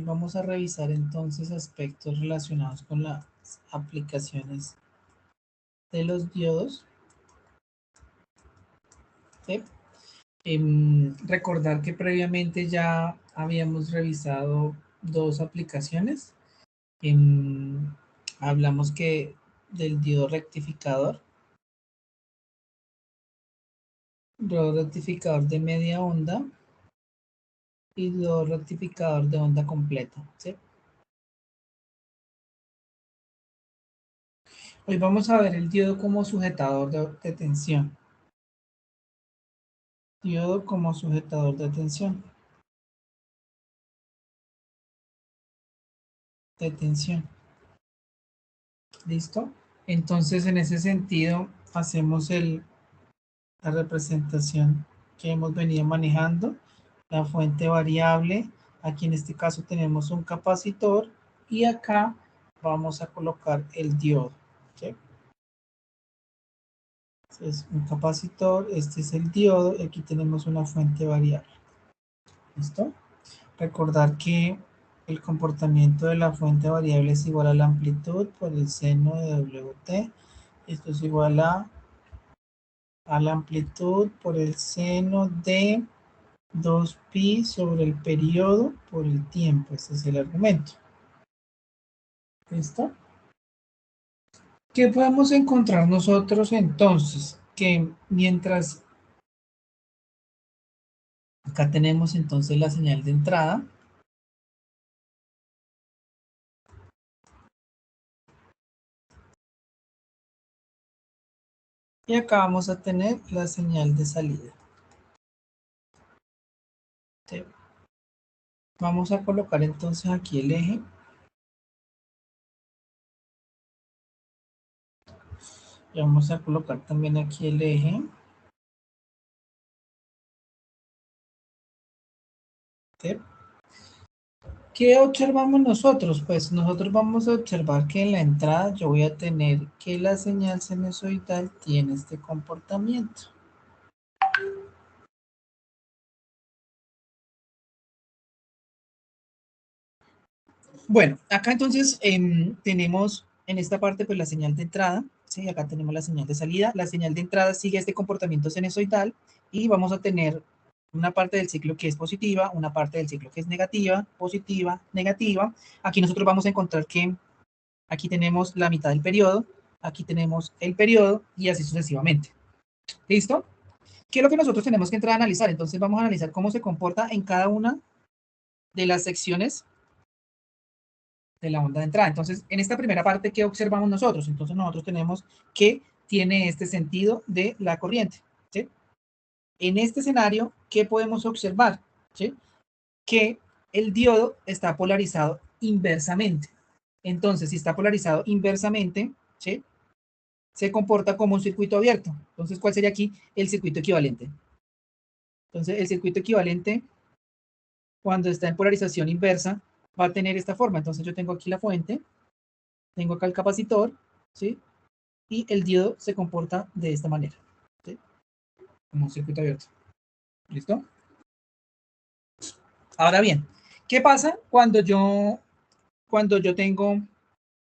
vamos a revisar entonces aspectos relacionados con las aplicaciones de los diodos. ¿Sí? Recordar que previamente ya habíamos revisado dos aplicaciones. Hablamos que del diodo rectificador de media onda y diodo rectificador de onda completa. ¿Sí? Hoy vamos a ver el diodo como sujetador de tensión. Diodo como sujetador de tensión. ¿Listo? Entonces, en ese sentido, hacemos la representación que hemos venido manejando, la fuente variable. Aquí en este caso tenemos un capacitor y acá vamos a colocar el diodo. ¿Sí? Este es un capacitor, este es el diodo y aquí tenemos una fuente variable. ¿Listo? Recordar que el comportamiento de la fuente variable es igual a la amplitud por el seno de WT. Esto es igual a la amplitud por el seno de 2pi sobre el periodo por el tiempo. Este es el argumento. ¿Listo? ¿Qué podemos encontrar nosotros entonces? Que mientras acá tenemos entonces la señal de entrada. Y acá vamos a tener la señal de salida. ¿Sí? Vamos a colocar entonces aquí el eje. Y vamos a colocar también aquí el eje. ¿Sí? ¿Qué observamos nosotros? Pues nosotros vamos a observar que en la entrada yo voy a tener que la señal sinusoidal tiene este comportamiento. Bueno, acá entonces tenemos en esta parte pues la señal de entrada, ¿sí? Acá tenemos la señal de salida. La señal de entrada sigue este comportamiento sinusoidal y vamos a tener una parte del ciclo que es positiva, una parte del ciclo que es negativa, positiva, negativa. Aquí nosotros vamos a encontrar que aquí tenemos la mitad del periodo, aquí tenemos el periodo y así sucesivamente. ¿Listo? ¿Qué es lo que nosotros tenemos que entrar a analizar? Entonces vamos a analizar cómo se comporta en cada una de las secciones de la onda de entrada. Entonces, en esta primera parte, ¿qué observamos nosotros? Entonces nosotros tenemos que tiene este sentido de la corriente. ¿Sí? En este escenario, ¿qué podemos observar? ¿Sí? Que el diodo está polarizado inversamente. Entonces, si está polarizado inversamente, ¿sí? Se comporta como un circuito abierto. Entonces, ¿cuál sería aquí el circuito equivalente? Entonces, el circuito equivalente, cuando está en polarización inversa, va a tener esta forma. Entonces, yo tengo aquí la fuente, tengo acá el capacitor, ¿sí? Y el diodo se comporta de esta manera, ¿sí? Como un circuito abierto. ¿Listo? Ahora bien, ¿qué pasa cuando yo tengo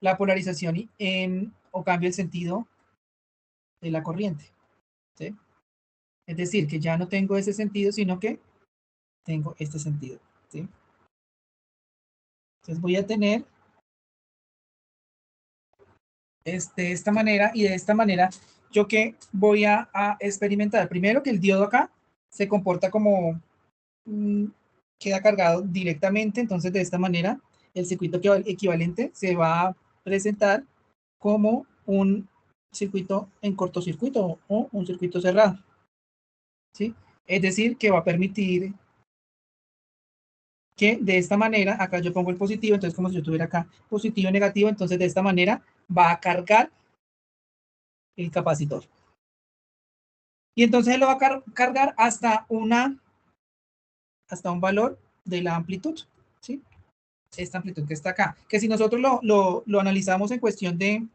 la polarización o cambio el sentido de la corriente? ¿Sí? Es decir, que ya no tengo ese sentido, sino que tengo este sentido. ¿Sí? Entonces voy a tener de esta manera y de esta manera yo que voy a experimentar. Primero que el diodo acá se comporta como queda cargado directamente, entonces de esta manera el circuito equivalente se va a presentar como un circuito en cortocircuito o un circuito cerrado. ¿Sí? Es decir, que va a permitir que de esta manera, acá yo pongo el positivo, entonces como si yo tuviera acá positivo y negativo, entonces de esta manera va a cargar el capacitor. Y entonces él lo va a cargar hasta un valor de la amplitud, ¿sí? Esta amplitud que está acá. Que si nosotros lo analizamos en cuestión de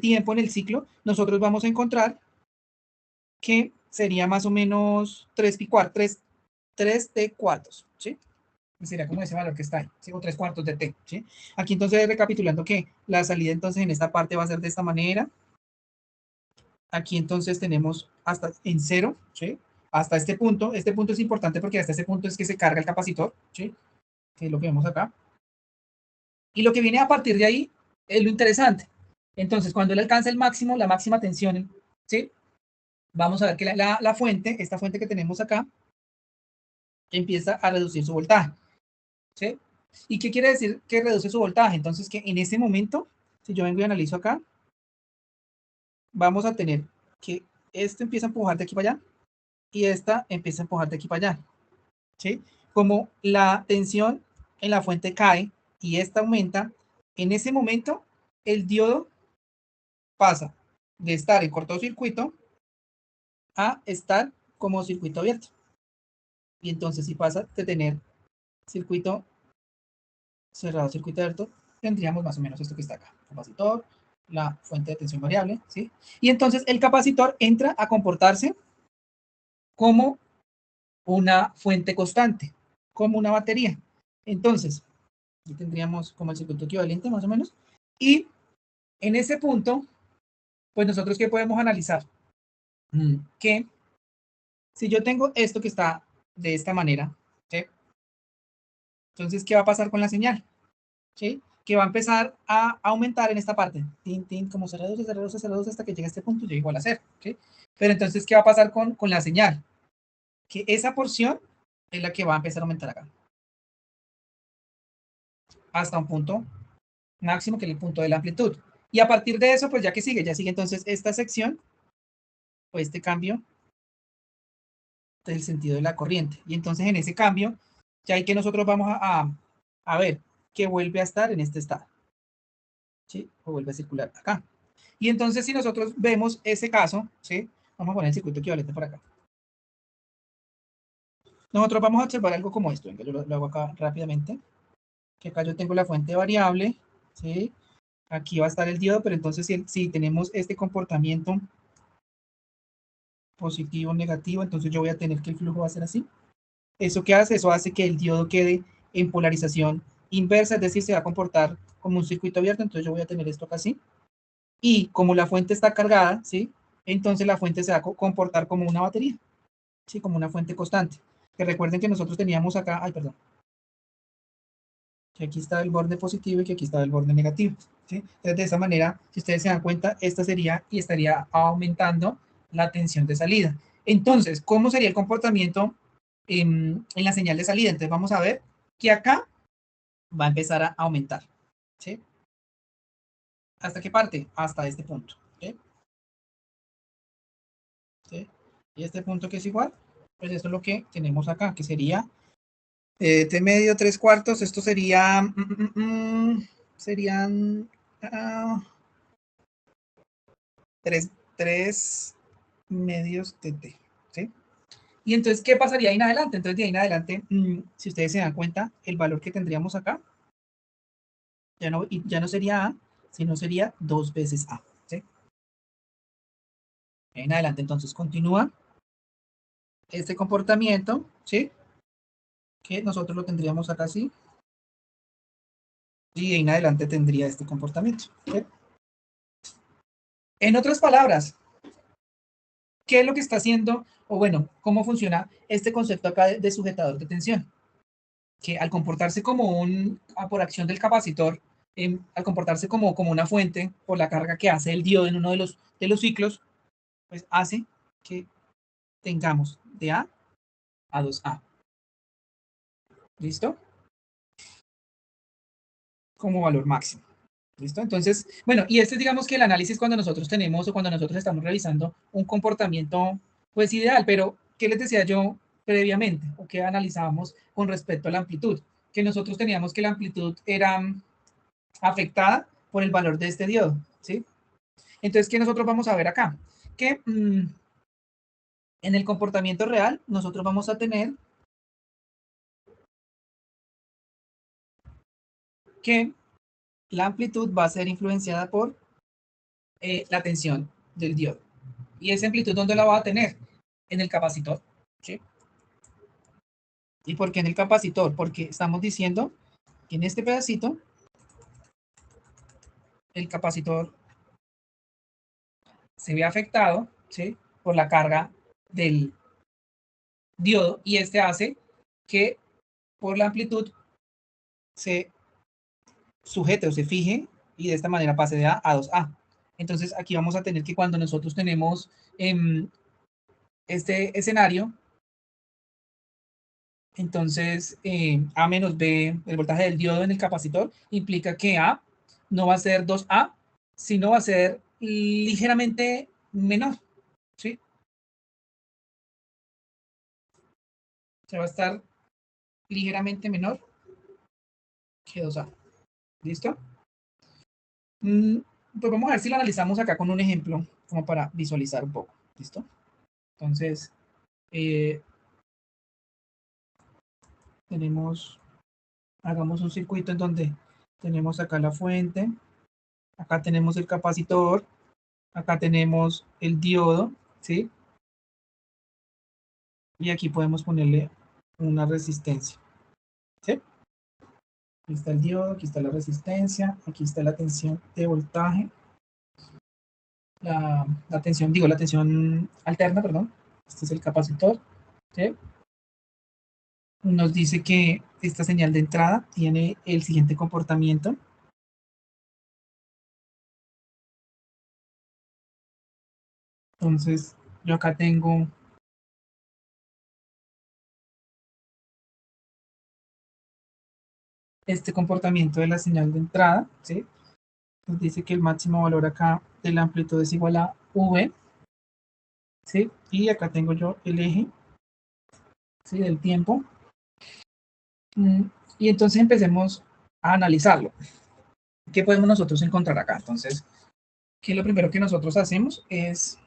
tiempo en el ciclo, nosotros vamos a encontrar que sería más o menos 3 t cuartos, ¿sí? Sería como ese valor que está ahí, ¿sí? O 3/4 de T, ¿sí? Aquí entonces recapitulando que la salida entonces en esta parte va a ser de esta manera. Aquí entonces tenemos hasta en 0, ¿sí? Hasta este punto. Este punto es importante porque hasta este punto es que se carga el capacitor, ¿sí? Que es lo que vemos acá. Y lo que viene a partir de ahí es lo interesante. Entonces, cuando él alcanza el máximo, la máxima tensión, ¿sí? Vamos a ver que la fuente, esta fuente que tenemos acá, empieza a reducir su voltaje, ¿sí? ¿Y qué quiere decir que reduce su voltaje? Entonces, que en ese momento, si yo vengo y analizo acá, vamos a tener que esto empieza a empujar de aquí para allá y esta empieza a empujar de aquí para allá, ¿sí? Como la tensión en la fuente cae y esta aumenta, en ese momento el diodo pasa de estar en cortocircuito a estar como circuito abierto. Y entonces si pasa de tener circuito cerrado, circuito abierto, tendríamos más o menos esto que está acá, capacitor, la fuente de tensión variable, ¿sí? Y entonces el capacitor entra a comportarse como una fuente constante, como una batería. Entonces, aquí tendríamos como el circuito equivalente más o menos. Y en ese punto, pues nosotros qué podemos analizar? Que si yo tengo esto que está de esta manera, ¿sí? Entonces, ¿qué va a pasar con la señal? ¿Sí? Que va a empezar a aumentar en esta parte. Tin, tin, como se reduce, se reduce, se reduce hasta que llegue a este punto, llega igual a 0. ¿Sí? Pero entonces, ¿qué va a pasar con la señal? Que esa porción es la que va a empezar a aumentar acá. Hasta un punto máximo, que es el punto de la amplitud. Y a partir de eso, pues ya que sigue, ya sigue entonces esta sección, o este cambio del sentido de la corriente. Y entonces en ese cambio, ya hay que nosotros vamos a ver que vuelve a estar en este estado. ¿Sí? O vuelve a circular acá. Y entonces si nosotros vemos ese caso, ¿sí? Vamos a poner el circuito equivalente por acá. Nosotros vamos a observar algo como esto. Venga, yo lo hago acá rápidamente. Que acá yo tengo la fuente variable, ¿sí? Aquí va a estar el diodo, pero entonces si tenemos este comportamiento positivo, negativo, entonces yo voy a tener que el flujo va a ser así. ¿Eso qué hace? Eso hace que el diodo quede en polarización inversa, es decir, se va a comportar como un circuito abierto, entonces yo voy a tener esto acá así. Y como la fuente está cargada, ¿sí? Entonces la fuente se va a comportar como una batería, ¿sí? Como una fuente constante. Que recuerden que nosotros teníamos acá, ay, perdón, que aquí está el borde positivo y que aquí está el borde negativo, ¿sí? Entonces de esa manera, si ustedes se dan cuenta, esta sería y estaría aumentando la tensión de salida. Entonces, ¿cómo sería el comportamiento en la señal de salida? Entonces vamos a ver que acá va a empezar a aumentar, ¿sí? ¿Hasta qué parte? Hasta este punto, ¿sí? ¿Sí? Y este punto que es igual, pues esto es lo que tenemos acá, que sería T medio 3/4, esto sería, serían 3 medios de T, ¿sí? Y entonces, ¿qué pasaría ahí en adelante? Entonces, de ahí en adelante, si ustedes se dan cuenta, el valor que tendríamos acá ya no sería A, sino sería 2 veces A, ¿sí? En adelante, entonces, continúa este comportamiento, ¿sí? Que nosotros lo tendríamos acá así. Y de ahí en adelante tendría este comportamiento, ¿sí? En otras palabras, ¿qué es lo que está haciendo? O bueno, ¿cómo funciona este concepto acá de sujetador de tensión? Que al comportarse como por acción del capacitor, al comportarse como una fuente por la carga que hace el diodo en uno de los ciclos, pues hace que tengamos de A a 2A. ¿Listo? Como valor máximo. ¿Listo? Entonces, bueno, y este es digamos que el análisis cuando nosotros tenemos o cuando nosotros estamos revisando un comportamiento pues ideal, pero ¿qué les decía yo previamente o qué analizábamos con respecto a la amplitud? Que nosotros teníamos que la amplitud era afectada por el valor de este diodo, ¿sí? Entonces, ¿qué nosotros vamos a ver acá? Que en el comportamiento real nosotros vamos a tener que la amplitud va a ser influenciada por la tensión del diodo. ¿Y esa amplitud dónde la va a tener? En el capacitor, ¿sí? ¿Y por qué en el capacitor? Porque estamos diciendo que en este pedacito el capacitor se ve afectado, ¿sí?, por la carga del diodo, y este hace que por la amplitud se sujete o se fije y de esta manera pase de A a 2A. Entonces aquí vamos a tener que cuando nosotros tenemos este escenario, entonces A menos B, el voltaje del diodo en el capacitor, implica que A no va a ser 2A, sino va a ser ligeramente menor, ¿sí? Se va a estar ligeramente menor que 2A. ¿Listo? Pues vamos a ver si lo analizamos acá con un ejemplo, como para visualizar un poco. ¿Listo? Entonces, eh, hagamos un circuito en donde tenemos acá la fuente, acá tenemos el capacitor, acá tenemos el diodo, ¿sí? Y aquí podemos ponerle una resistencia, ¿sí? Aquí está el diodo, aquí está la resistencia, aquí está la tensión de voltaje, la tensión, digo, la tensión alterna, perdón. Este es el capacitor, ¿sí? Nos dice que esta señal de entrada tiene el siguiente comportamiento. Entonces, yo acá tengo este comportamiento de la señal de entrada, ¿sí? Nos dice que el máximo valor acá de la amplitud es igual a V, ¿sí? Y acá tengo yo el eje, ¿sí?, del tiempo. Y entonces empecemos a analizarlo. ¿Qué podemos nosotros encontrar acá? Entonces, que lo primero que nosotros hacemos es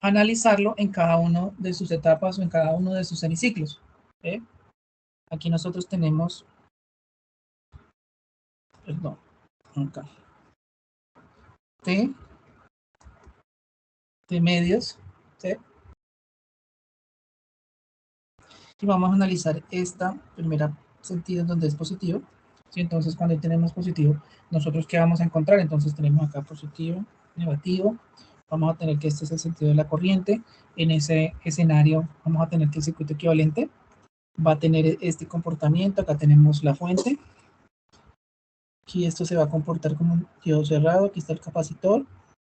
analizarlo en cada uno de sus etapas o en cada uno de sus semiciclos. ¿Sí? Aquí nosotros tenemos, perdón, acá, T, T medios, ¿sí? Y vamos a analizar esta primera sentido en donde es positivo. ¿Sí? Entonces, cuando tenemos positivo, nosotros ¿qué vamos a encontrar? Entonces tenemos acá positivo, negativo. Vamos a tener que este es el sentido de la corriente. En ese escenario vamos a tener que el circuito equivalente va a tener este comportamiento. Acá tenemos la fuente. Aquí esto se va a comportar como un diodo cerrado. Aquí está el capacitor,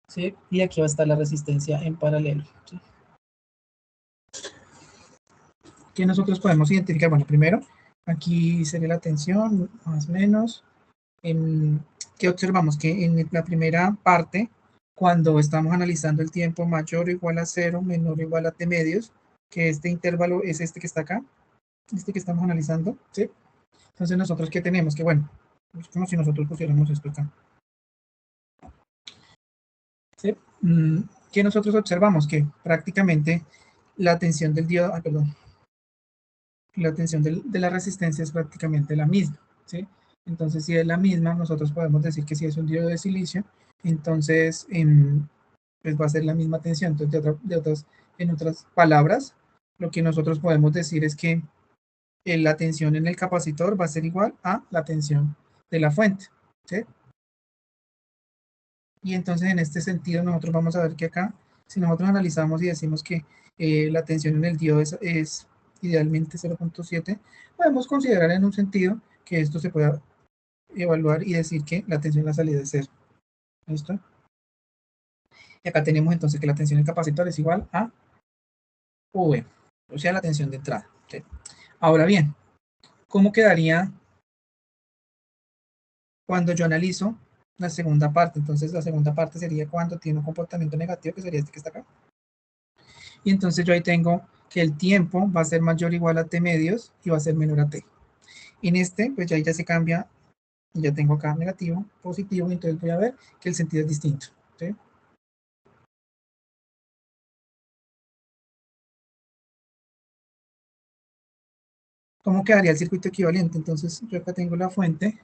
¿sí? Y aquí va a estar la resistencia en paralelo, ¿sí? Que nosotros podemos identificar, bueno, primero, aquí sería la tensión, más o menos. Que observamos que en la primera parte, cuando estamos analizando el tiempo mayor o igual a 0, menor o igual a t medios, que este intervalo es este que está acá, este que estamos analizando, ¿sí? Entonces nosotros, ¿qué tenemos? Que bueno, es como si nosotros pusiéramos esto acá, ¿sí? Que nosotros observamos que prácticamente la tensión del diodo, perdón, la tensión de la resistencia es prácticamente la misma, ¿sí? Entonces, si es la misma, nosotros podemos decir que si es un diodo de silicio, entonces pues va a ser la misma tensión. Entonces, en otras palabras, lo que nosotros podemos decir es que la tensión en el capacitor va a ser igual a la tensión de la fuente, ¿sí? Y entonces, en este sentido, nosotros vamos a ver que acá, si nosotros analizamos y decimos que la tensión en el diodo es idealmente 0.7, podemos considerar en un sentido que esto se pueda evaluar y decir que la tensión en la salida es 0. ¿Listo? Y acá tenemos entonces que la tensión del capacitor es igual a V, o sea, la tensión de entrada. ¿Sí? Ahora bien, ¿cómo quedaría cuando yo analizo la segunda parte? Entonces, la segunda parte sería cuando tiene un comportamiento negativo, que sería este que está acá. Y entonces yo ahí tengo que el tiempo va a ser mayor o igual a t medios y va a ser menor a t. En este, pues ya se cambia, ya tengo acá negativo, positivo, y entonces voy a ver que el sentido es distinto. ¿Sí? ¿Cómo quedaría el circuito equivalente? Entonces yo acá tengo la fuente.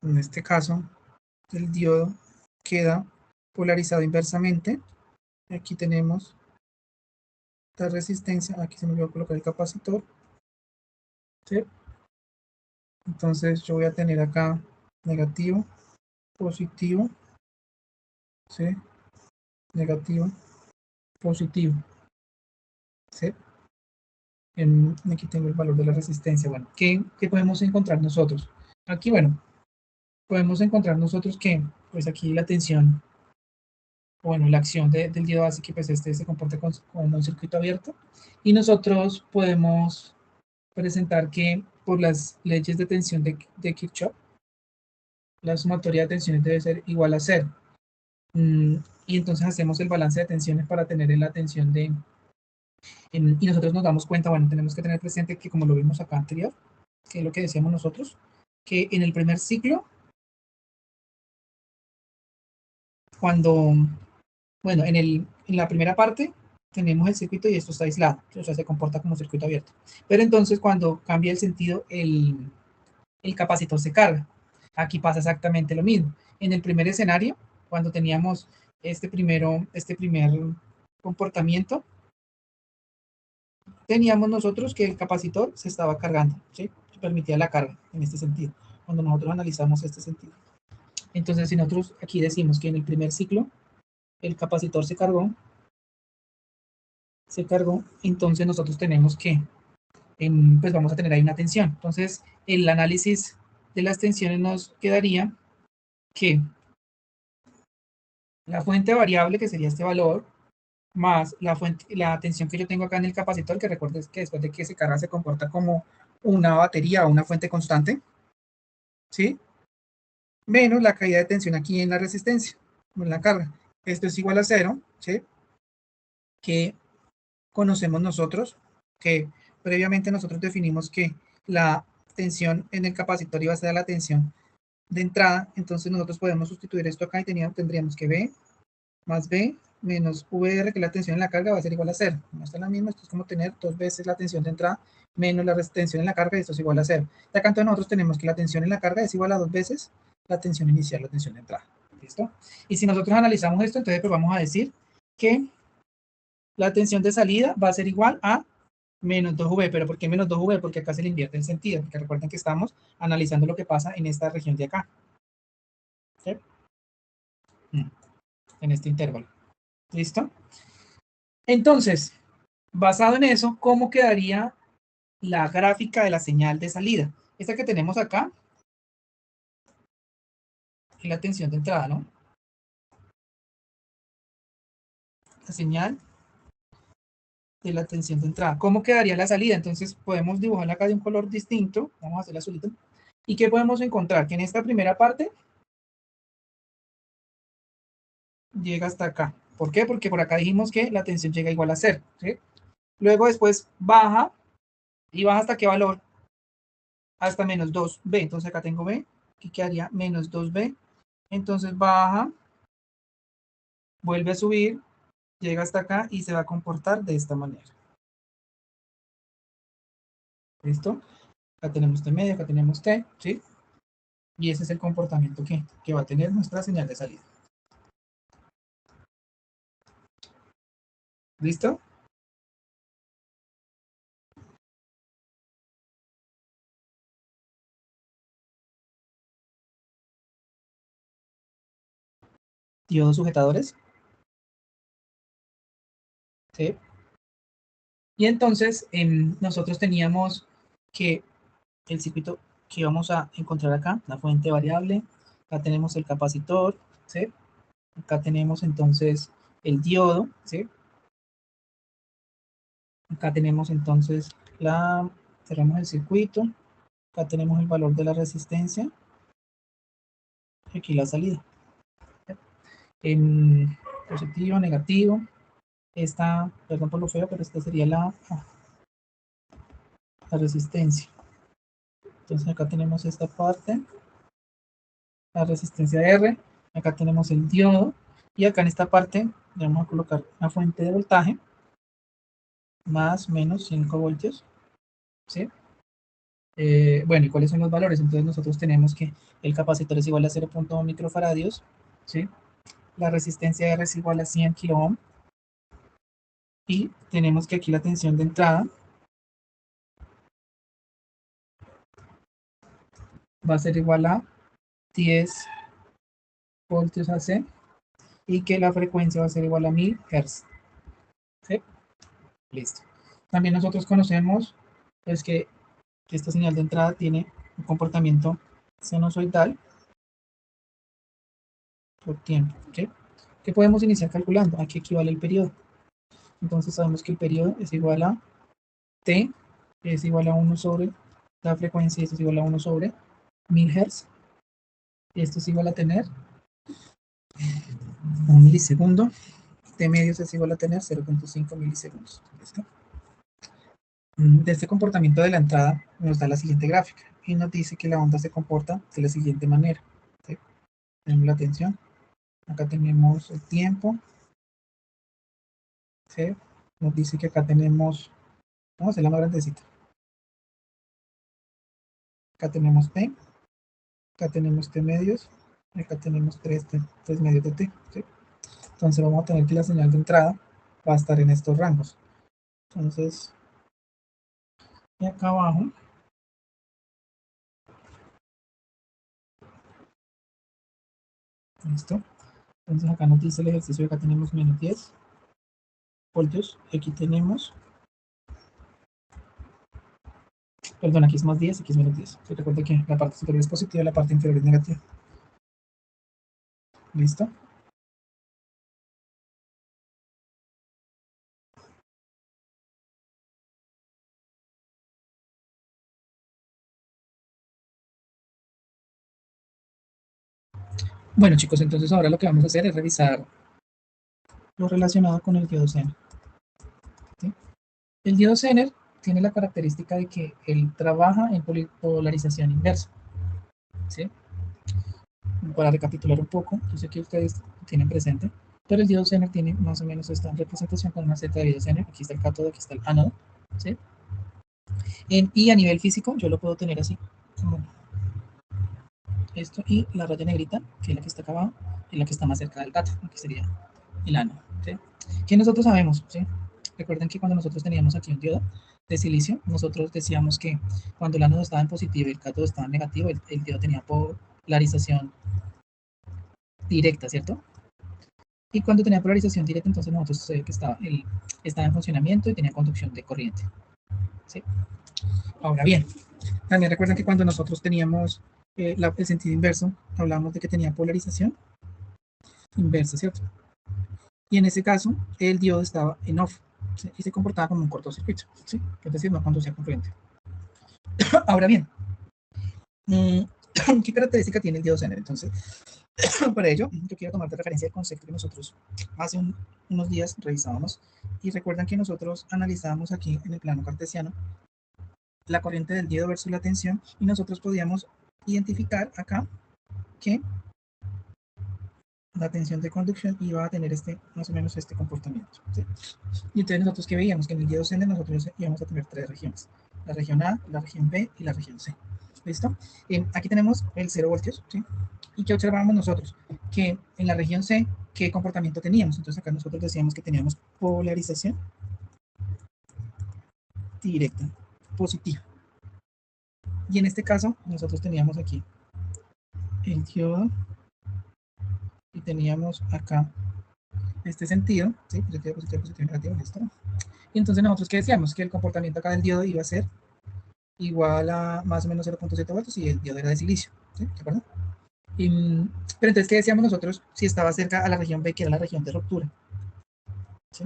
En este caso, el diodo queda polarizado inversamente. Aquí tenemos la resistencia, aquí se me olvidó colocar el capacitor, ¿sí? Entonces yo voy a tener acá negativo, positivo, ¿sí? Negativo, positivo, ¿sí? Aquí tengo el valor de la resistencia. Bueno, ¿qué podemos encontrar nosotros? Aquí, bueno, podemos encontrar nosotros que, pues aquí la tensión, bueno, la acción del diodo hace que pues este se comporte como un circuito abierto, y nosotros podemos presentar que por las leyes de tensión de Kirchhoff, la sumatoria de tensiones debe ser igual a cero. Y entonces hacemos el balance de tensiones para tener la tensión y nosotros nos damos cuenta, bueno, tenemos que tener presente que como lo vimos acá anterior, que es lo que decíamos nosotros, que en el primer ciclo, cuando, bueno, en la primera parte tenemos el circuito y esto está aislado, o sea, se comporta como circuito abierto. Pero entonces cuando cambia el sentido, el capacitor se carga. Aquí pasa exactamente lo mismo. En el primer escenario, cuando teníamos este primer comportamiento, teníamos nosotros que el capacitor se estaba cargando, ¿sí? Permitía la carga en este sentido, cuando nosotros analizamos este sentido. Entonces, si nosotros aquí decimos que en el primer ciclo el capacitor se cargó, entonces nosotros tenemos que, pues vamos a tener ahí una tensión. Entonces, el análisis de las tensiones nos quedaría que la fuente variable, que sería este valor, más la tensión que yo tengo acá en el capacitor, que recuerdes que después de que se carga se comporta como una batería o una fuente constante, ¿sí? Menos la caída de tensión aquí en la resistencia, en la carga. Esto es igual a cero, ¿sí? Que conocemos nosotros, que previamente nosotros definimos que la tensión en el capacitor iba a ser la tensión de entrada, entonces nosotros podemos sustituir esto acá y tendríamos que B más B menos VR, que la tensión en la carga va a ser igual a cero. No está la misma, esto es como tener dos veces la tensión de entrada menos la tensión en la carga, y esto es igual a cero. De acá entonces nosotros tenemos que la tensión en la carga es igual a dos veces la tensión inicial, la tensión de entrada. ¿Listo? Y si nosotros analizamos esto, entonces pues vamos a decir que la tensión de salida va a ser igual a menos 2V, pero ¿por qué menos 2V? Porque acá se le invierte el sentido, porque recuerden que estamos analizando lo que pasa en esta región de acá, ¿sí? En este intervalo. ¿Listo? Entonces, basado en eso, ¿cómo quedaría la gráfica de la señal de salida? Esta que tenemos acá es la tensión de entrada, ¿no? La señal de la tensión de entrada. ¿Cómo quedaría la salida? Entonces podemos dibujarla acá de un color distinto. Vamos a hacerla azulito. ¿Y qué podemos encontrar? Que en esta primera parte llega hasta acá. ¿Por qué? Porque por acá dijimos que la tensión llega igual a 0, ¿sí? Luego después baja, ¿y baja hasta qué valor? Hasta menos 2B. Entonces acá tengo B, que quedaría menos 2B. Entonces baja, vuelve a subir, llega hasta acá y se va a comportar de esta manera. ¿Listo? Acá tenemos T medio, acá tenemos T, ¿sí? Y ese es el comportamiento que va a tener nuestra señal de salida. ¿Listo? Diodos sujetadores, ¿sí? Y entonces nosotros teníamos que el circuito que vamos a encontrar acá, la fuente variable, acá tenemos el capacitor, ¿sí? Acá tenemos entonces el diodo, ¿sí? Acá tenemos entonces cerramos el circuito, acá tenemos el valor de la resistencia, y aquí la salida. En positivo, negativo, esta, perdón por lo feo, pero esta sería la resistencia. Entonces acá tenemos esta parte, la resistencia R, acá tenemos el diodo, y acá en esta parte vamos a colocar una fuente de voltaje, más menos 5 voltios, ¿sí? Bueno, ¿y cuáles son los valores? Entonces nosotros tenemos que el capacitor es igual a 0.1 microfaradios, ¿sí? La resistencia R es igual a 100 kilo ohm y tenemos que aquí la tensión de entrada va a ser igual a 10 voltios AC y que la frecuencia va a ser igual a 1000 Hz. ¿Sí? Listo. También nosotros conocemos pues, que esta señal de entrada tiene un comportamiento sinusoidal por tiempo. ¿Sí? ¿Qué podemos iniciar calculando? Aquí equivale el periodo. Entonces sabemos que el periodo es igual a T, es igual a 1 sobre la frecuencia, esto es igual a 1 sobre 1000 Hz. Y esto es igual a tener 1 milisegundo. T medios es igual a tener 0.5 milisegundos. ¿Listo? De este comportamiento de la entrada nos da la siguiente gráfica y nos dice que la onda se comporta de la siguiente manera. ¿Sí? Tenemos la tensión, acá tenemos el tiempo, ¿sí? Nos dice que acá tenemos, vamos a hacerla más grandecita, acá tenemos T, acá tenemos T medios, acá tenemos 3 medios de T. ¿Sí? Entonces vamos a tener que la señal de entrada va a estar en estos rangos. Entonces, y acá abajo, listo. Entonces acá nos dice el ejercicio, acá tenemos menos 10 voltios, y aquí tenemos, perdón, aquí es más 10, aquí es menos 10. Se recuerda que la parte superior es positiva y la parte inferior es negativa. ¿Listo? Bueno, chicos, entonces ahora lo que vamos a hacer es revisar lo relacionado con el diodo Zener. ¿Sí? El diodo Zener tiene la característica de que él trabaja en polarización inversa. ¿Sí? Para recapitular un poco, yo sé que ustedes tienen presente, pero el diodo Zener tiene más o menos esta representación con una Z de diodo Zener. Aquí está el cátodo, aquí está el ánodo. ¿Sí? Y a nivel físico, yo lo puedo tener así, como esto, y la raya negrita, que es la que está acá abajo, es la que está más cerca del gato, que sería el ánodo. ¿Sí? ¿Qué nosotros sabemos? ¿Sí? Recuerden que cuando nosotros teníamos aquí un diodo de silicio, nosotros decíamos que cuando el ánodo estaba en positivo y el cátodo estaba en negativo, el diodo tenía polarización directa, ¿cierto? Y cuando tenía polarización directa, entonces nosotros que estaba en funcionamiento y tenía conducción de corriente. ¿Sí? Ahora bien, también recuerden que cuando nosotros teníamos el sentido inverso, hablamos de que tenía polarización inversa, ¿cierto? Y en ese caso, el diodo estaba en off, ¿sí? Y se comportaba como un cortocircuito, ¿sí? Es decir, no conducía con corriente. Ahora bien, ¿qué característica tiene el diodo Zener? Entonces, para ello, yo quiero tomar de referencia el concepto que nosotros hace unos días revisábamos. Y recuerdan que nosotros analizábamos aquí en el plano cartesiano la corriente del diodo versus la tensión, y nosotros podíamos identificar acá que la tensión de conducción iba a tener más o menos este comportamiento. ¿Sí? Y entonces nosotros que veíamos que en el diodo Zener nosotros íbamos a tener tres regiones: la región A, la región B y la región C. ¿Listo? Aquí tenemos el 0 voltios, ¿sí? ¿Y qué observamos nosotros? Que en la región C, ¿qué comportamiento teníamos? Entonces acá nosotros decíamos que teníamos polarización directa, positiva. Y en este caso, nosotros teníamos aquí el diodo y teníamos acá este sentido, ¿sí? Positivo, positivo, positivo, negativo, listo. Y entonces nosotros, ¿qué decíamos? Que el comportamiento acá del diodo iba a ser igual a más o menos 0.7 voltios y el diodo era de silicio, ¿sí? ¿De acuerdo? Pero entonces, ¿qué decíamos nosotros si estaba cerca a la región B, que era la región de ruptura? ¿Sí?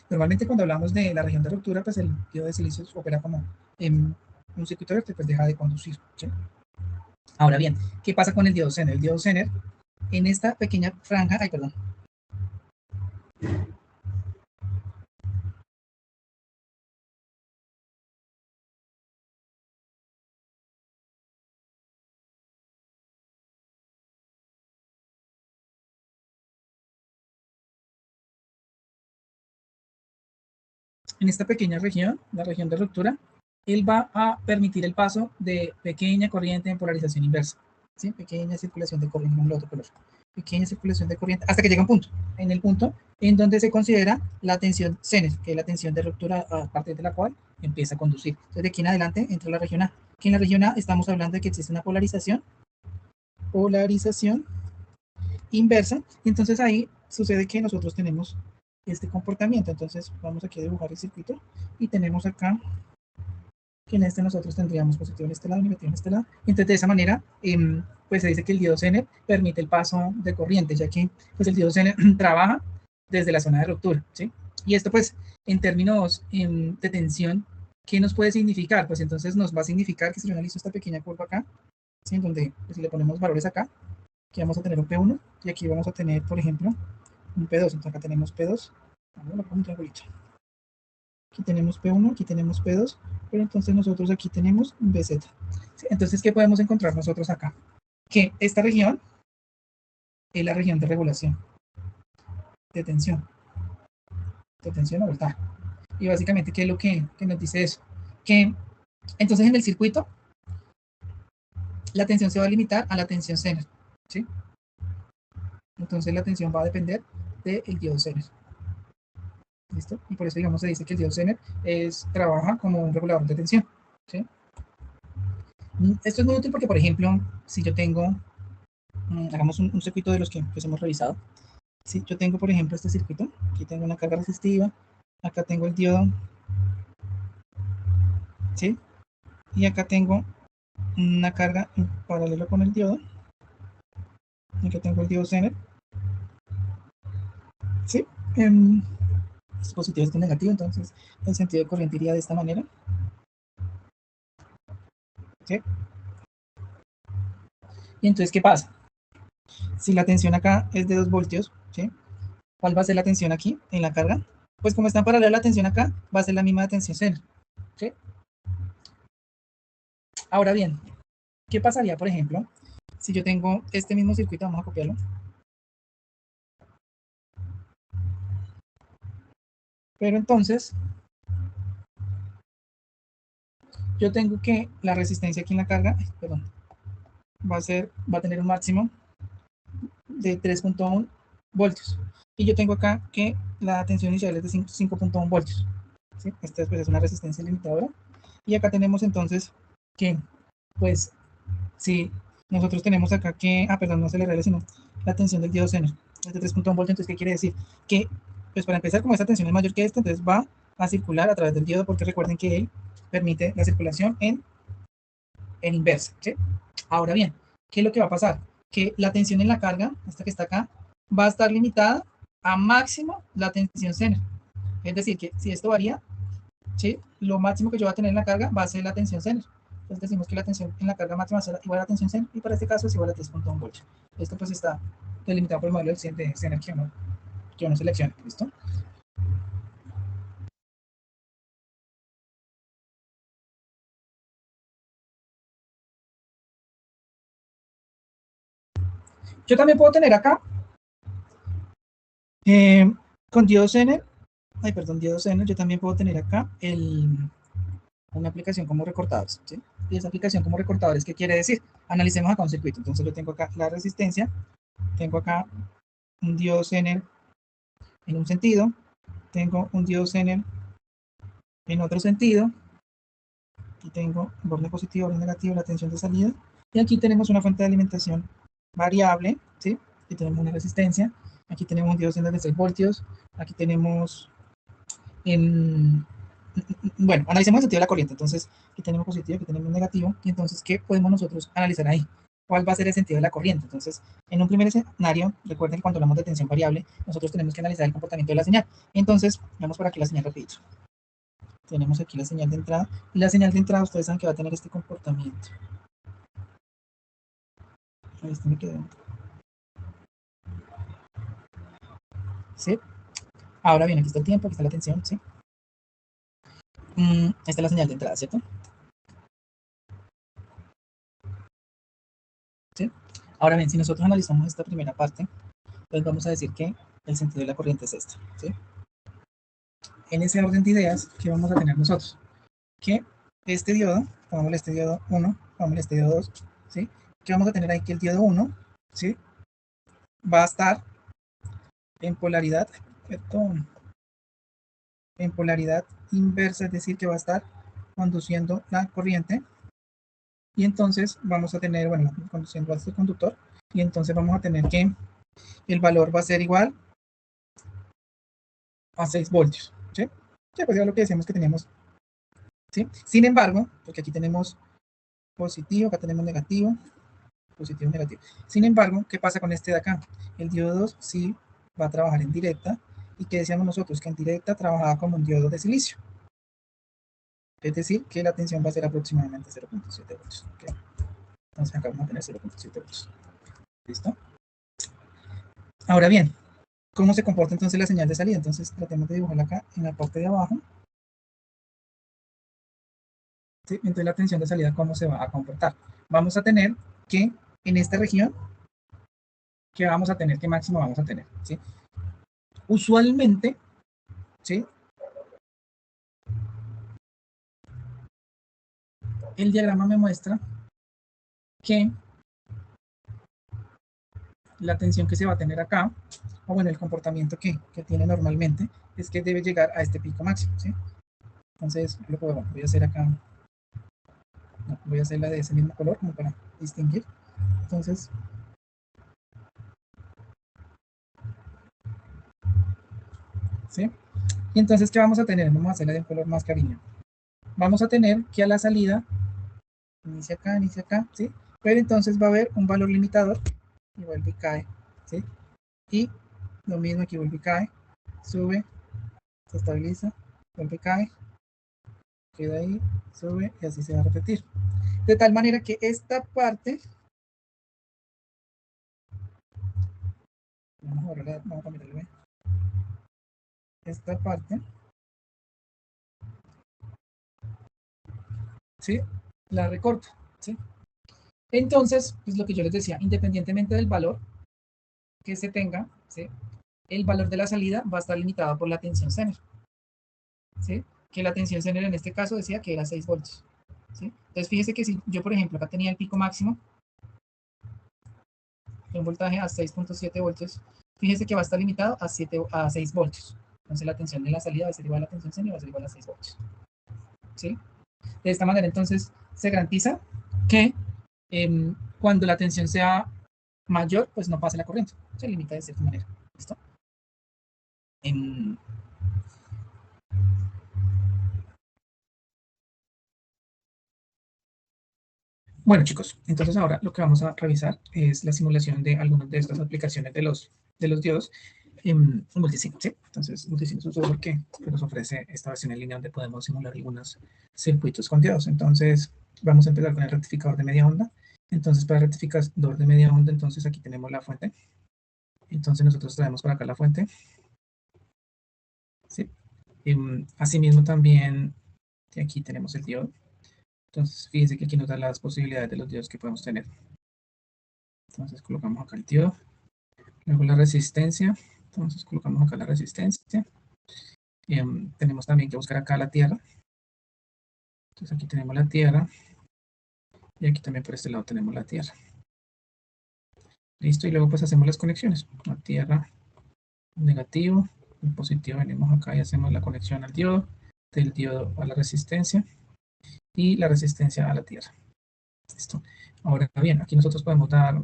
Normalmente cuando hablamos de la región de ruptura, pues el diodo de silicio opera como en un circuito abierto y pues deja de conducir. ¿Sí? Ahora bien, ¿qué pasa con el diodo Zener? El diodo Zener, en esta pequeña franja, ay, perdón, en esta pequeña región, la región de ruptura, él va a permitir el paso de pequeña corriente en polarización inversa, ¿sí? Pequeña circulación de corriente en el otro color. Pequeña circulación de corriente hasta que llega a un punto. En el punto en donde se considera la tensión Zener, que es la tensión de ruptura a partir de la cual empieza a conducir. Entonces, de aquí en adelante entra la región A. Que en la región A estamos hablando de que existe una polarización inversa. Y entonces ahí sucede que nosotros tenemos este comportamiento. Entonces vamos aquí a dibujar el circuito y tenemos acá que en este nosotros tendríamos positivo en este lado y negativo en este lado. Entonces, de esa manera, pues se dice que el diodo Zener permite el paso de corriente, ya que pues, el diodo Zener trabaja desde la zona de ruptura, ¿sí? Y esto, pues, en términos de tensión, ¿qué nos puede significar? Pues entonces nos va a significar que si yo analizo esta pequeña curva acá, ¿sí? En donde pues, si le ponemos valores acá, aquí vamos a tener un P1 y aquí vamos a tener, por ejemplo, un P2. Entonces acá tenemos P2. Vamos a un triangulito. Aquí tenemos P1, aquí tenemos P2, pero entonces nosotros aquí tenemos BZ. Entonces, ¿qué podemos encontrar nosotros acá? Que esta región es la región de regulación, de tensión o voltaje. Y básicamente, ¿qué es lo que nos dice eso? Que entonces en el circuito, la tensión se va a limitar a la tensión Zener, ¿sí? Entonces la tensión va a depender del diodo Zener. ¿Listo? Y por eso, digamos, se dice que el diodo Zener trabaja como un regulador de tensión, ¿sí? Esto es muy útil porque, por ejemplo, si yo tengo, hagamos un circuito de los que pues, hemos revisado. Si yo tengo, por ejemplo, este circuito, aquí tengo una carga resistiva, acá tengo el diodo, ¿sí? Y acá tengo una carga en paralelo con el diodo, y acá tengo el diodo Zener, ¿sí? Este positivo, este negativo, entonces el sentido de corriente iría de esta manera, ¿sí? Y entonces, ¿qué pasa? Si la tensión acá es de 2 voltios, ¿sí? ¿Cuál va a ser la tensión aquí en la carga? Pues como está en paralela la tensión acá, va a ser la misma tensión Zener, ¿sí? Ahora bien, ¿qué pasaría, por ejemplo, si yo tengo este mismo circuito? Vamos a copiarlo. Pero entonces, yo tengo que la resistencia aquí en la carga, perdón, va a tener un máximo de 3.1 voltios. Y yo tengo acá que la tensión inicial es de 5.1 voltios. ¿Sí? Esta pues, es una resistencia limitadora. Y acá tenemos entonces que, pues, si nosotros tenemos acá que, perdón, no se le sino la tensión del diodo Zener es de 3.1 voltios, entonces, ¿qué quiere decir? Que, pues, para empezar, como esta tensión es mayor que esta, entonces va a circular a través del diodo, porque recuerden que él permite la circulación en inversa, ¿sí? Ahora bien, ¿qué es lo que va a pasar? Que la tensión en la carga, esta que está acá, va a estar limitada a máximo la tensión Zener. Es decir, que si esto varía, ¿sí? Lo máximo que yo voy a tener en la carga va a ser la tensión Zener. Entonces decimos que la tensión en la carga máxima será igual a la tensión Zener, y para este caso es igual a 3.1 voltios. Esto pues está delimitado por el modelo de Zener que uno seleccione, ¿listo? Yo también puedo tener acá, con diodo Zener, diodo Zener, yo también puedo tener acá una aplicación como recortadores, ¿sí? Y esa aplicación como recortadores, ¿qué quiere decir? Analicemos acá un circuito. Entonces yo tengo acá la resistencia, tengo acá un diodo Zener en un sentido, tengo un diodo Zener en otro sentido, aquí tengo borde positivo, borde negativo, la tensión de salida, y aquí tenemos una fuente de alimentación variable, ¿sí? Aquí tenemos una resistencia, aquí tenemos un diodo Zener de 6 voltios, aquí tenemos en, bueno, analicemos el sentido de la corriente. Entonces, aquí tenemos positivo, aquí tenemos negativo. Y entonces, ¿qué podemos nosotros analizar ahí? ¿Cuál va a ser el sentido de la corriente? Entonces, en un primer escenario, recuerden que cuando hablamos de tensión variable, nosotros tenemos que analizar el comportamiento de la señal. Entonces, vamos por aquí la señal rapidito. Tenemos aquí la señal de entrada. Y la señal de entrada, ustedes saben que va a tener este comportamiento. Este me quedó. ¿Sí? Ahora bien, aquí está el tiempo, aquí está la tensión, ¿sí? Esta es la señal de entrada, ¿cierto? ¿Sí? Ahora bien, si nosotros analizamos esta primera parte, pues vamos a decir que el sentido de la corriente es este, ¿sí? En ese orden de ideas, ¿qué vamos a tener nosotros? Que este diodo, pongámosle este diodo 1, pongámosle este diodo 2, ¿sí? Que vamos a tener ahí que el diodo 1, ¿sí? Va a estar en polaridad, perdón, en polaridad inversa, es decir, que va a estar conduciendo la corriente, y entonces vamos a tener, bueno, conduciendo a este conductor, y entonces vamos a tener que el valor va a ser igual a 6 voltios, ¿sí? Ya, pues ya lo que decíamos que teníamos, ¿sí? Sin embargo, porque aquí tenemos positivo, acá tenemos negativo, positivo, negativo. Sin embargo, ¿qué pasa con este de acá? El diodo 2 sí va a trabajar en directa, y que decíamos nosotros que en directa trabajaba como un diodo de silicio. Es decir, que la tensión va a ser aproximadamente 0.7 voltios. ¿Okay? Entonces acá vamos a tener 0.7 voltios. ¿Listo? Ahora bien, ¿cómo se comporta entonces la señal de salida? Entonces tratemos de dibujarla acá en la parte de abajo. ¿Sí? Entonces la tensión de salida, ¿cómo se va a comportar? Vamos a tener que en esta región, ¿qué vamos a tener? ¿Qué máximo vamos a tener? ¿Sí? Usualmente, ¿sí? El diagrama me muestra que la tensión que se va a tener acá, o bueno, el comportamiento que tiene normalmente, es que debe llegar a este pico máximo, ¿sí? Entonces, lo que voy a hacer acá, no, voy a hacer la de ese mismo color, como para distinguir. Entonces, ¿sí? Y entonces, ¿qué vamos a tener? Vamos a hacerla de un color más cariño. Vamos a tener que a la salida, inicia acá, ¿sí? Pero entonces va a haber un valor limitador y vuelve y cae, ¿sí? Y lo mismo aquí, vuelve y cae, sube, se estabiliza, vuelve y cae, queda ahí, sube y así se va a repetir. De tal manera que esta parte, vamos a mirarle, esta parte, ¿sí? La recorto, ¿sí? Entonces, pues lo que yo les decía, independientemente del valor que se tenga, ¿sí? El valor de la salida va a estar limitado por la tensión Zener, ¿sí? Que la tensión Zener en este caso decía que era 6 voltios, ¿sí? Entonces fíjese que si yo, por ejemplo, acá tenía el pico máximo, un voltaje a 6.7 voltios, fíjese que va a estar limitado a 6 voltios. Entonces la tensión de la salida va a ser igual a la tensión Zener y va a ser igual a 6 voltios, ¿sí? De esta manera, entonces, se garantiza que cuando la tensión sea mayor, pues no pase la corriente. Se limita de cierta manera. ¿Listo? Em, bueno, chicos, entonces ahora lo que vamos a revisar es la simulación de algunas de estas aplicaciones de los diodos en Multisim, ¿sí? Entonces, Multisim es un software que nos ofrece esta versión en línea donde podemos simular algunos circuitos con diodos. Entonces, vamos a empezar con el rectificador de media onda. Entonces, para el rectificador de media onda, entonces aquí tenemos la fuente. Entonces, nosotros traemos por acá la fuente, ¿sí? Asimismo, también aquí tenemos el diodo. Entonces, fíjense que aquí nos da las posibilidades de los diodos que podemos tener. Entonces, colocamos acá el diodo. Luego la resistencia. Entonces, colocamos acá la resistencia. Tenemos también que buscar acá la tierra. Entonces, aquí tenemos la tierra. Y aquí también por este lado tenemos la tierra. Listo. Y luego pues hacemos las conexiones. La tierra, negativo, el positivo. Venimos acá y hacemos la conexión al diodo. Del diodo a la resistencia. Y la resistencia a la tierra. Listo. Ahora bien, aquí nosotros podemos dar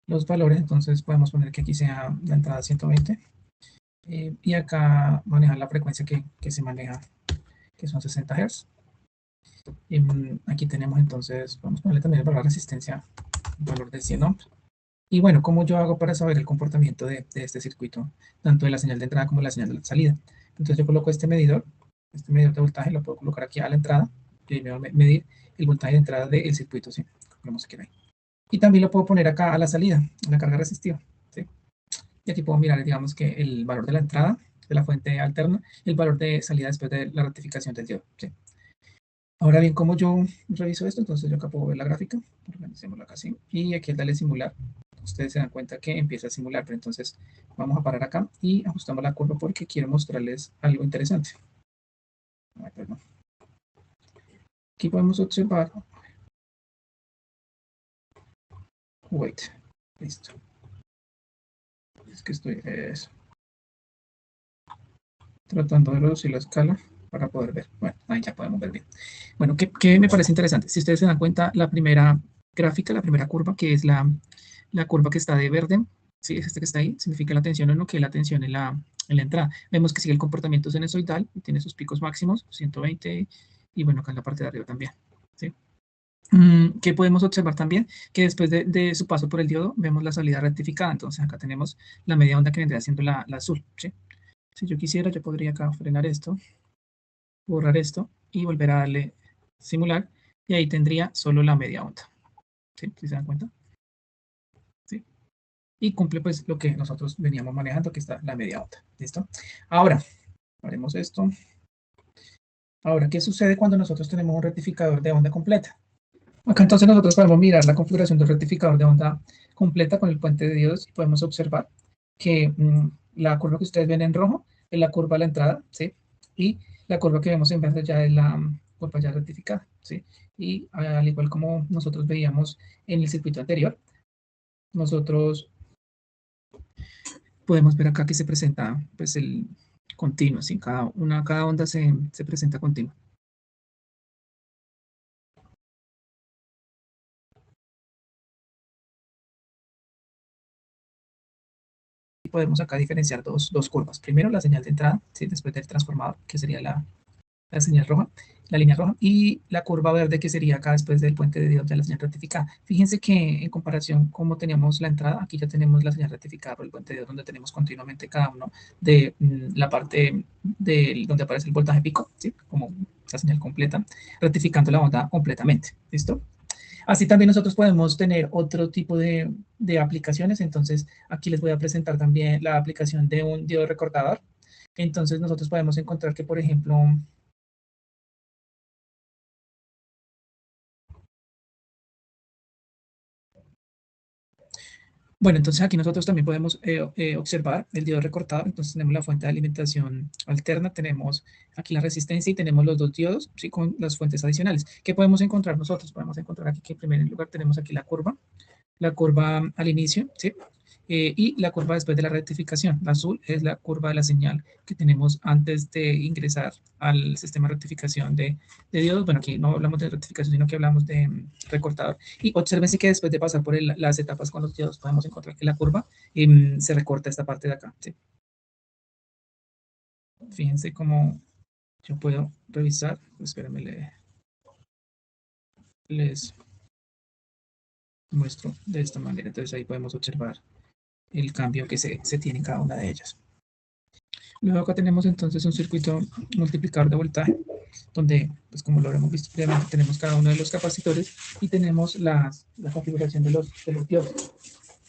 los valores, entonces podemos poner que aquí sea la entrada 120 y acá manejar la frecuencia que se maneja, que son 60 Hz. Aquí tenemos entonces, vamos a ponerle también el valor de resistencia, un valor de 100 ohms. Y bueno, ¿cómo yo hago para saber el comportamiento de este circuito, tanto de la señal de entrada como de la señal de salida? Entonces yo coloco este medidor de voltaje, lo puedo colocar aquí a la entrada, y me va a medir el voltaje de entrada del circuito, ¿sí? Vamos a quedar ahí. Y también lo puedo poner acá a la salida, a la carga resistiva, ¿sí? Y aquí puedo mirar, digamos que el valor de la entrada de la fuente alterna y el valor de salida después de la rectificación del diodo, ¿sí? Ahora bien, ¿cómo yo reviso esto? Entonces yo acá puedo ver la gráfica, organicémosla acá así, y aquí al darle simular, ustedes se dan cuenta que empieza a simular, pero entonces vamos a parar acá y ajustamos la curva porque quiero mostrarles algo interesante. Ay, perdón. Aquí podemos observar. Wait, listo. Es que estoy tratando de reducir la escala para poder ver. Bueno, ahí ya podemos ver bien. Bueno, ¿qué me parece interesante? Si ustedes se dan cuenta, la primera gráfica, la primera curva, que es la curva que está de verde, ¿sí? Es este que está ahí, significa la tensión o no, que la tensión en la entrada. Vemos que sigue el comportamiento sinusoidal y tiene sus picos máximos, 120, y bueno, acá en la parte de arriba también, ¿sí? ¿Qué podemos observar también? Que después de su paso por el diodo, vemos la salida rectificada. Entonces acá tenemos la media onda que vendría siendo la azul, ¿sí? Si yo quisiera, yo podría acá frenar esto, borrar esto y volver a darle simular, y ahí tendría solo la media onda, ¿sí? ¿Sí se dan cuenta? ¿Sí? Y cumple pues lo que nosotros veníamos manejando, que está la media onda, ¿listo? Ahora, haremos esto. Ahora, ¿qué sucede cuando nosotros tenemos un rectificador de onda completa? Acá entonces nosotros podemos mirar la configuración del rectificador de onda completa con el puente de diodos y podemos observar que la curva que ustedes ven en rojo es la curva a la entrada, ¿sí? Y la curva que vemos en verde ya es la curva ya rectificada, ¿sí? Y al igual como nosotros veíamos en el circuito anterior, nosotros podemos ver acá que se presenta pues el continuo, ¿sí? Cada onda se presenta continua. Podemos acá diferenciar dos curvas. Primero la señal de entrada, ¿sí? Después del transformador, que sería la señal roja, la línea roja, y la curva verde, que sería acá después del puente de Dios de la señal rectificada. Fíjense que en comparación como teníamos la entrada, aquí ya tenemos la señal rectificada por el puente de Dios, donde tenemos continuamente cada uno de la parte donde aparece el voltaje pico, ¿sí? Como la señal completa, rectificando la onda completamente. ¿Listo? Así también nosotros podemos tener otro tipo de aplicaciones. Entonces, aquí les voy a presentar también la aplicación de un diodo recortador. Entonces, nosotros podemos encontrar que, por ejemplo, bueno, entonces aquí nosotros también podemos observar el diodo recortado. Entonces tenemos la fuente de alimentación alterna, tenemos aquí la resistencia y tenemos los dos diodos, ¿sí? Con las fuentes adicionales. ¿Qué podemos encontrar nosotros? Podemos encontrar aquí que en primer lugar tenemos aquí la curva al inicio, ¿sí? Y la curva después de la rectificación. La azul es la curva de la señal que tenemos antes de ingresar al sistema de rectificación de diodos. Bueno, aquí no hablamos de rectificación, sino que hablamos de recortador. Y observen que después de pasar por las etapas con los diodos, podemos encontrar que la curva se recorta esta parte de acá, ¿sí? Fíjense cómo yo puedo revisar. Espérenme, les muestro de esta manera. Entonces ahí podemos observar el cambio que se tiene en cada una de ellas. Luego acá tenemos entonces un circuito multiplicador de voltaje, donde, pues como lo habremos visto previamente, tenemos cada uno de los capacitores y tenemos la configuración de los diodos.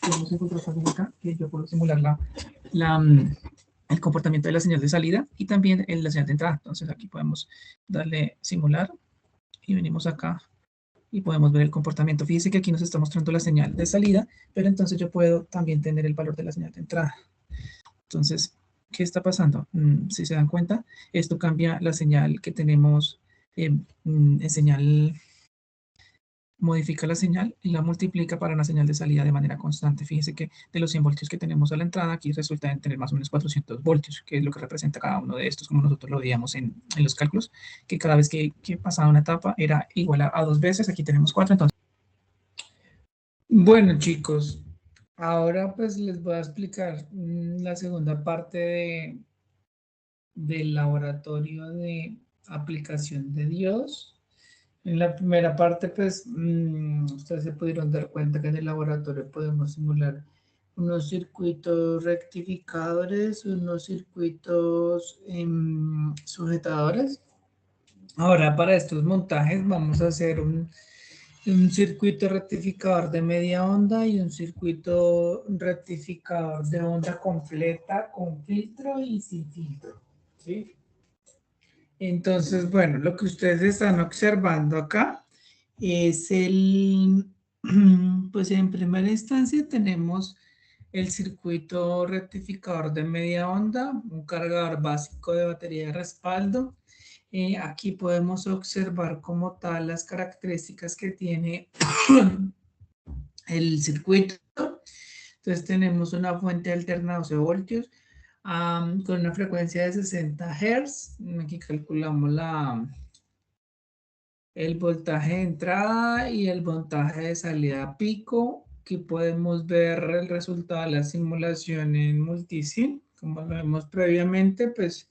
Podemos encontrar también acá que yo puedo simular el comportamiento de la señal de salida y también la señal de entrada. Entonces aquí podemos darle simular y venimos acá y podemos ver el comportamiento. Fíjense que aquí nos está mostrando la señal de salida, pero entonces yo puedo también tener el valor de la señal de entrada. Entonces, ¿qué está pasando? Si se dan cuenta, esto cambia la señal que tenemos en señal, modifica la señal y la multiplica para una señal de salida de manera constante. Fíjense que de los 100 voltios que tenemos a la entrada, aquí resulta en tener más o menos 400 voltios, que es lo que representa cada uno de estos, como nosotros lo veíamos en los cálculos, que cada vez que pasaba una etapa era igual a 2 veces. Aquí tenemos 4, entonces. Bueno, chicos, ahora pues les voy a explicar la segunda parte del laboratorio de aplicación de diodos. En la primera parte, pues, ustedes se pudieron dar cuenta que en el laboratorio podemos simular unos circuitos rectificadores, unos circuitos sujetadores. Ahora, para estos montajes vamos a hacer un circuito rectificador de media onda y un circuito rectificador de onda completa con filtro y sin filtro, ¿sí? Entonces, bueno, lo que ustedes están observando acá es pues en primera instancia tenemos el circuito rectificador de media onda, un cargador básico de batería de respaldo, Aquí podemos observar como tal las características que tiene el circuito. Entonces tenemos una fuente alterna 12 voltios con una frecuencia de 60 Hz. Aquí calculamos el voltaje de entrada y el voltaje de salida pico. Aquí podemos ver el resultado de la simulación en Multisim. Como lo vimos previamente, pues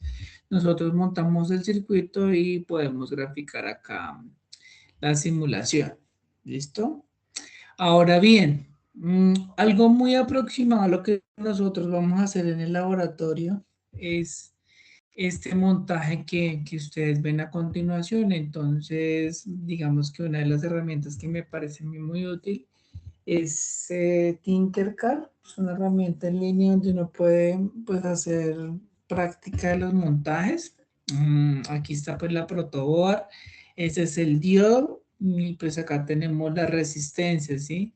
nosotros montamos el circuito y podemos graficar acá la simulación. ¿Listo? Ahora bien, algo muy aproximado a lo que nosotros vamos a hacer en el laboratorio es este montaje que ustedes ven a continuación. Entonces, digamos que una de las herramientas que me parece a mí muy útil es Tinkercad. Es una herramienta en línea donde uno puede pues, hacer práctica de los montajes. Aquí está pues la protoboard, ese es el diodo y pues acá tenemos la resistencia, ¿sí?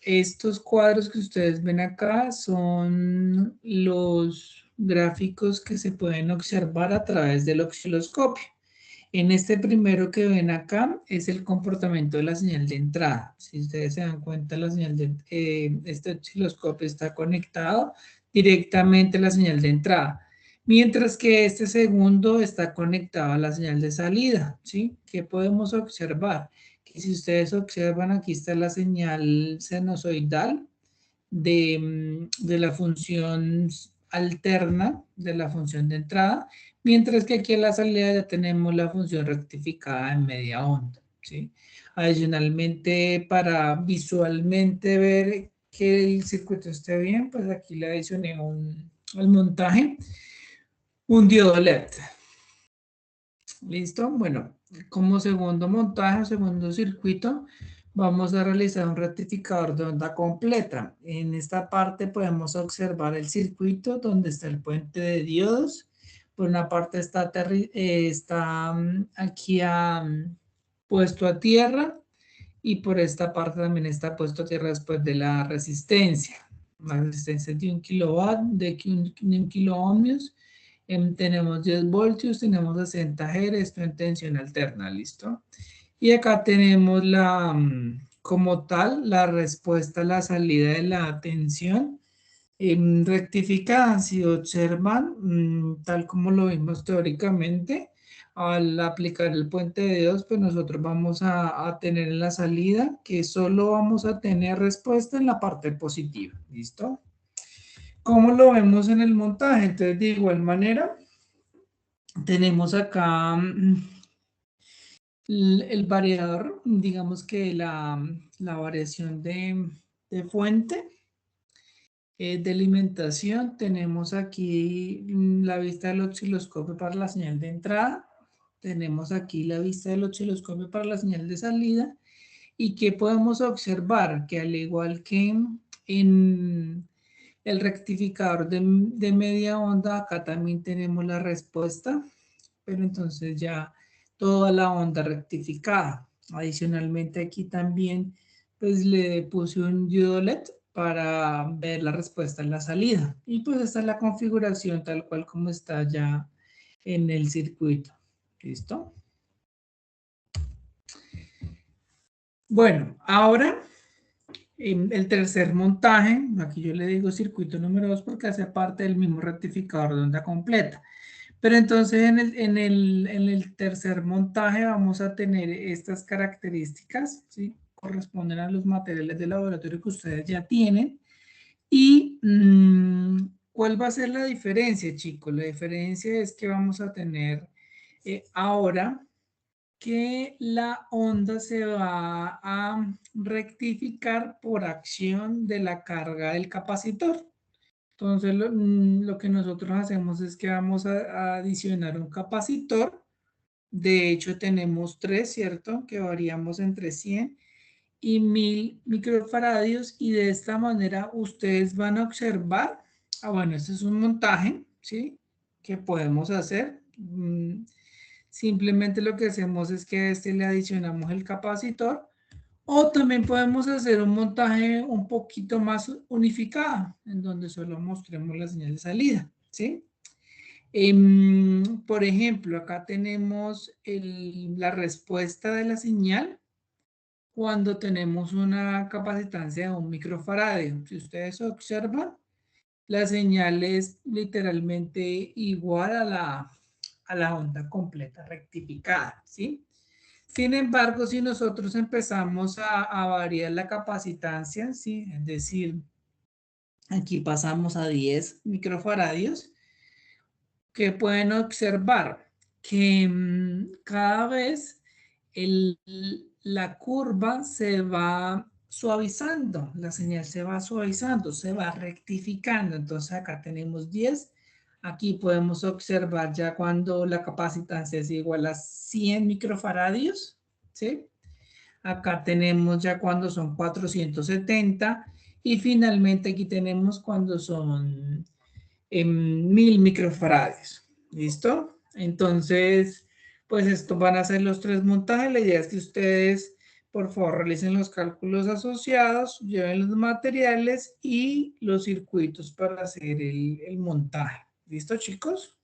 Estos cuadros que ustedes ven acá son los gráficos que se pueden observar a través del osciloscopio. En este primero que ven acá es el comportamiento de la señal de entrada. Si ustedes se dan cuenta, la señal de este osciloscopio está conectado directamente a la señal de entrada, mientras que este segundo está conectado a la señal de salida, ¿sí? ¿Qué podemos observar? Que si ustedes observan, aquí está la señal sinusoidal de la función alterna de la función de entrada, mientras que aquí en la salida ya tenemos la función rectificada en media onda, ¿sí? Adicionalmente, para visualmente ver que el circuito esté bien, pues aquí le adicioné al montaje un diodo LED. ¿Listo? Bueno, como segundo montaje, segundo circuito, vamos a realizar un rectificador de onda completa. En esta parte podemos observar el circuito donde está el puente de diodos. Por una parte está aquí puesto a tierra y por esta parte también está puesto a tierra después de la resistencia. La resistencia es de 1 kilowatt, de 1 kiloohmios. Tenemos 10 voltios, tenemos 60 Hz, esto en tensión alterna, ¿listo? Y acá tenemos como tal, la respuesta a la salida de la tensión rectificada. Si observan, tal como lo vimos teóricamente, al aplicar el puente de dedos, pues nosotros vamos a tener en la salida que solo vamos a tener respuesta en la parte positiva, ¿listo? ¿Cómo lo vemos en el montaje? Entonces, de igual manera, tenemos acá el variador, digamos que la variación de fuente de alimentación. Tenemos aquí la vista del osciloscopio para la señal de entrada. Tenemos aquí la vista del osciloscopio para la señal de salida. ¿Y qué podemos observar? Que al igual que en el rectificador de media onda, acá también tenemos la respuesta, pero entonces ya toda la onda rectificada. Adicionalmente aquí también pues le puse un diodo LED para ver la respuesta en la salida. Y pues esta es la configuración tal cual como está ya en el circuito. ¿Listo? Bueno, ahora el tercer montaje, aquí yo le digo circuito número 2 porque hace parte del mismo rectificador de onda completa. Pero entonces en el tercer montaje vamos a tener estas características, ¿sí? Corresponden a los materiales de laboratorio que ustedes ya tienen. ¿Y cuál va a ser la diferencia, chicos? La diferencia es que vamos a tener ahora que la onda se va a rectificar por acción de la carga del capacitor. Entonces, lo que nosotros hacemos es que vamos a adicionar un capacitor. De hecho, tenemos tres, ¿cierto? Que variamos entre 100 y 1000 microfaradios. Y de esta manera ustedes van a observar, bueno, este es un montaje, ¿sí? Que podemos hacer. Simplemente lo que hacemos es que a este le adicionamos el capacitor. O también podemos hacer un montaje un poquito más unificado, en donde solo mostremos la señal de salida, ¿sí? Por ejemplo, acá tenemos la respuesta de la señal cuando tenemos una capacitancia de 1 microfaradio. Si ustedes observan, la señal es literalmente igual a la onda completa rectificada, ¿sí? Sin embargo, si nosotros empezamos a variar la capacitancia, ¿sí? Es decir, aquí pasamos a 10 microfaradios, que pueden observar que cada vez la curva se va suavizando, la señal se va suavizando, se va rectificando. Entonces acá tenemos 10. Aquí podemos observar ya cuando la capacitancia es igual a 100 microfaradios, ¿sí? Acá tenemos ya cuando son 470 y finalmente aquí tenemos cuando son en 1000 microfaradios. ¿Listo? Entonces, pues esto van a ser los 3 montajes. La idea es que ustedes, por favor, realicen los cálculos asociados, lleven los materiales y los circuitos para hacer el montaje. ¿Listo, chicos?